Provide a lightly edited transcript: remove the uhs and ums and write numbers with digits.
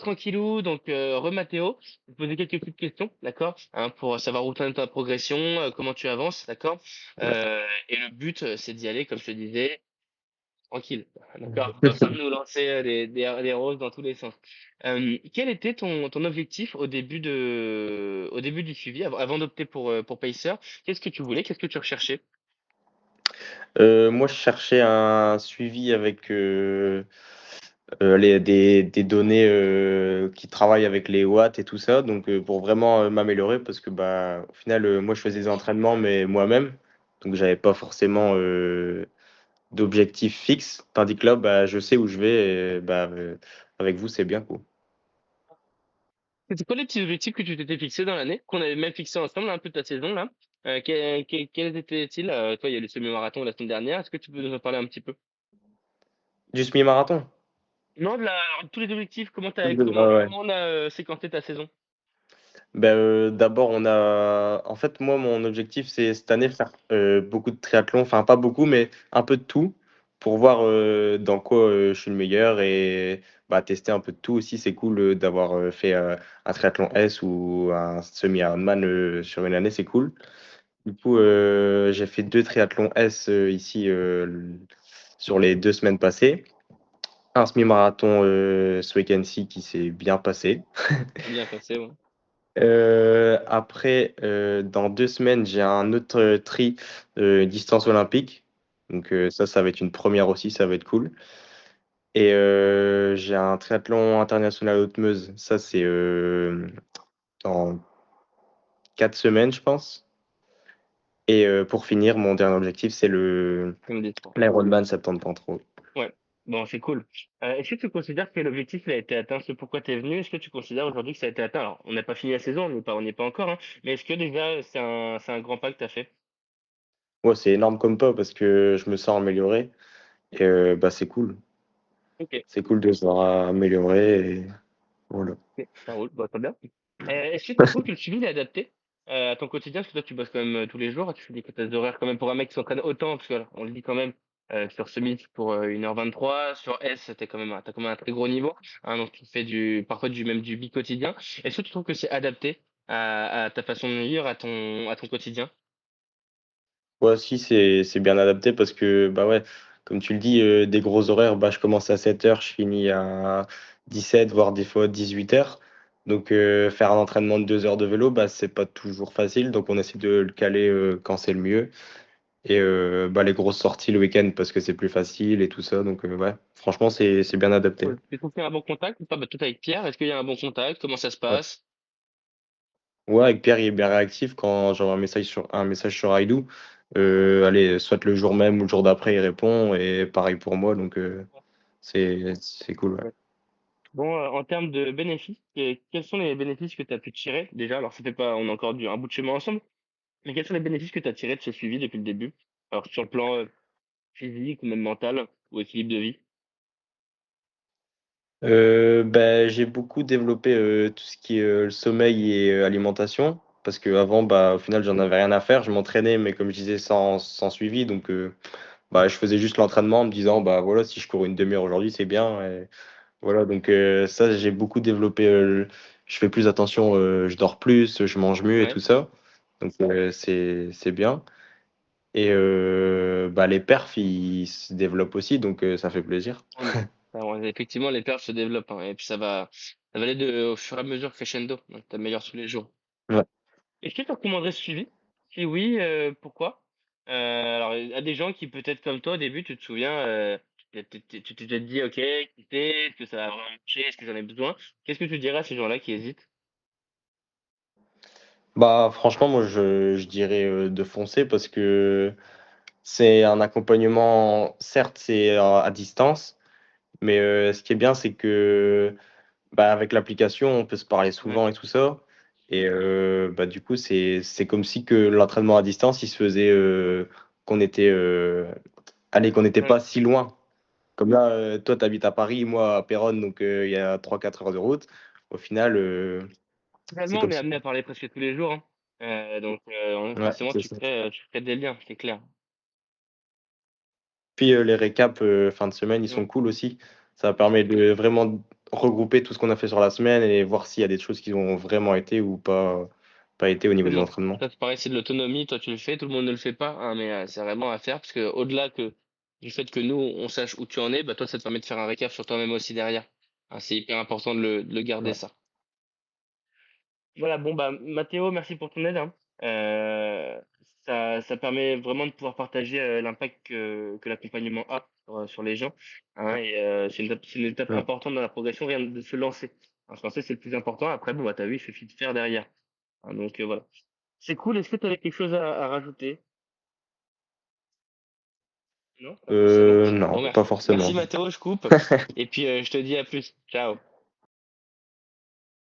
tranquillou, donc Mathéo, je vais te poser quelques petites questions, d'accord? Hein, pour savoir où t'en es dans ta progression, comment tu avances, d'accord? Et le but, c'est d'y aller, comme je te disais, tranquille, d'accord? Pas besoin de nous lancer des roses dans tous les sens. Quel était ton objectif au début du suivi, avant d'opter pour Pacer? Qu'est-ce que tu voulais? Qu'est-ce que tu recherchais? Moi, je cherchais un suivi avec des données qui travaillent avec les watts et tout ça, donc pour vraiment m'améliorer, parce que bah, au final, moi, je faisais des entraînements, mais moi-même, donc j'avais pas forcément d'objectif fixe, tandis que là, bah, je sais où je vais, et bah, avec vous, c'est bien, quoi. C'était quoi les petits objectifs que tu t'étais fixé dans l'année, qu'on avait même fixé ensemble, un peu ta saison là? Quels étaient-ils? Toi, il y a eu le semi-marathon la semaine dernière. Est-ce que tu peux nous en parler un petit peu? Du semi-marathon? Non, alors, tous les objectifs, Ouais, ouais. comment on a séquencé ta saison? Ben, d'abord, en fait, moi, mon objectif, c'est cette année faire beaucoup de triathlon, enfin pas beaucoup, mais un peu de tout, pour voir dans quoi je suis le meilleur et bah, tester un peu de tout aussi. C'est cool d'avoir fait un triathlon S ou un semi-Ironman sur une année, c'est cool. Du coup, j'ai fait 2 triathlons S ici sur les 2 semaines passées. Un semi-marathon ce week-end-ci qui s'est bien passé. C'est bien passé, ouais. Après, dans 2 semaines, j'ai un autre tri distance olympique. Donc ça va être une première aussi, ça va être cool. Et j'ai un triathlon international haute Meuse. Ça, c'est dans 4 semaines, je pense. Et pour finir, mon dernier objectif, c'est Comme des trois. l'Ironman 70.3. Ouais. Bon, c'est cool. Est-ce que tu considères que l'objectif il a été atteint, ce pourquoi tu es venu? Est-ce que tu considères aujourd'hui que ça a été atteint? Alors, on n'a pas fini la saison, on n'y est pas encore, hein, mais est-ce que déjà c'est un grand pas que tu as fait? Ouais, c'est énorme comme pas parce que je me sens amélioré. Et bah, c'est cool. Ok. C'est cool de se voir améliorer. Et voilà. Ok, ça roule, bah, très bien. Est-ce que tu trouves que le suivi il est adapté à ton quotidien? Parce que toi, tu bosses quand même tous les jours, tu fais des quotas d'horaire quand même pour un mec qui s'entraîne autant, parce que voilà, on le dit quand même, sur semi pour 1h23, sur S, t'as quand même un très gros niveau, hein, donc tu fais parfois même du bi-quotidien. Est-ce que tu trouves que c'est adapté à ta façon de vivre, à ton quotidien? Ouais, si, c'est bien adapté parce que, bah ouais, comme tu le dis, des gros horaires, bah, je commence à 7 heures, je finis à 17, voire des fois 18 heures. Donc, faire un entraînement de 2 heures de vélo, bah, c'est pas toujours facile. Donc, on essaie de le caler quand c'est le mieux. Et bah, les grosses sorties le week-end parce que c'est plus facile et tout ça. Donc, ouais, franchement, c'est bien adapté. Cool. Tu trouves qu'il y a un bon contact ou pas? Bah, toi, t'es avec Pierre, est-ce qu'il y a un bon contact? Comment ça se Ouais. passe? Ouais, avec Pierre, il est bien réactif quand j'envoie un message sur Aidou. Allez, soit le jour même ou le jour d'après, il répond. Et pareil pour moi. Donc, c'est cool. Ouais. Ouais. Bon, en termes de bénéfices, quels sont les bénéfices que tu as pu tirer déjà? Alors, ça fait pas, on a encore un bout de chemin ensemble, mais quels sont les bénéfices que tu as tirés de ce suivi depuis le début? Alors, sur le plan physique ou même mental ou équilibre de vie? Bah, j'ai beaucoup développé tout ce qui est le sommeil et alimentation. Parce qu'avant, bah, au final, j'en avais rien à faire. Je m'entraînais, mais comme je disais, sans suivi. Donc, bah, je faisais juste l'entraînement en me disant, bah voilà, si je cours une demi-heure aujourd'hui, c'est bien. Et voilà, donc ça, j'ai beaucoup développé. Je fais plus attention, je dors plus, je mange mieux et Ouais. tout ça. Donc, c'est bien. Et bah, les perfs, ils se développent aussi, donc ça fait plaisir. Tant mieux. Alors, effectivement, les pertes se développent, hein, et puis ça va aller au fur et à mesure crescendo. Donc, t'améliores tous les jours. Ouais. Est-ce que tu recommanderais ce suivi? Si oui, pourquoi? Alors, à des gens qui, peut-être comme toi, au début, tu te souviens, tu t'es peut-être dit, ok, quitter, est-ce que ça va vraiment marcher? Est-ce que j'en ai besoin? Qu'est-ce que tu dirais à ces gens-là qui hésitent? Bah, franchement, moi, je dirais de foncer parce que c'est un accompagnement, certes, c'est à distance, mais ce qui est bien, c'est que bah, avec l'application, on peut se parler Ouais, souvent et tout ça. Et bah, du coup, c'est comme si que l'entraînement à distance, il se faisait qu'on était, allez, qu'on n'était ouais. pas si loin. Comme là, toi, tu habites à Paris, moi à Péronne, donc il y a 3 4 heures de route. Au final, c'est Finalement, on comme est si. amené à parler presque tous les jours, hein. Donc, Ouais, forcément, c'est ça. tu crées des liens, c'est clair. Puis les récaps fin de semaine, ils sont Ouais. cool aussi. Ça permet de vraiment regrouper tout ce qu'on a fait sur la semaine et voir s'il y a des choses qui ont vraiment été ou pas été au niveau des Exactement. entraînements. Ça, c'est pareil, c'est de l'autonomie. Toi, tu le fais, tout le monde ne le fait pas, hein, mais c'est vraiment à faire parce que au-delà que du fait que nous, on sache où tu en es, bah, toi, ça te permet de faire un récap sur toi-même aussi derrière. Hein, c'est hyper important de le garder Ouais. ça. Voilà, bon, bah, Mathéo, merci pour ton aide, hein. Euh, ça permet vraiment de pouvoir partager l'impact que l'accompagnement a sur les gens, hein, et c'est une étape Ouais. importante dans la progression, rien de se lancer. Hein, se lancer, c'est le plus important. Après, bon, bah, t'as vu, il suffit de faire derrière. Hein, donc, voilà. C'est cool. Est-ce que tu avais quelque chose à rajouter? Non, pas forcément. Non, Bon, pas merci forcément. Mathéo, je coupe. Et puis, je te dis à plus. Ciao.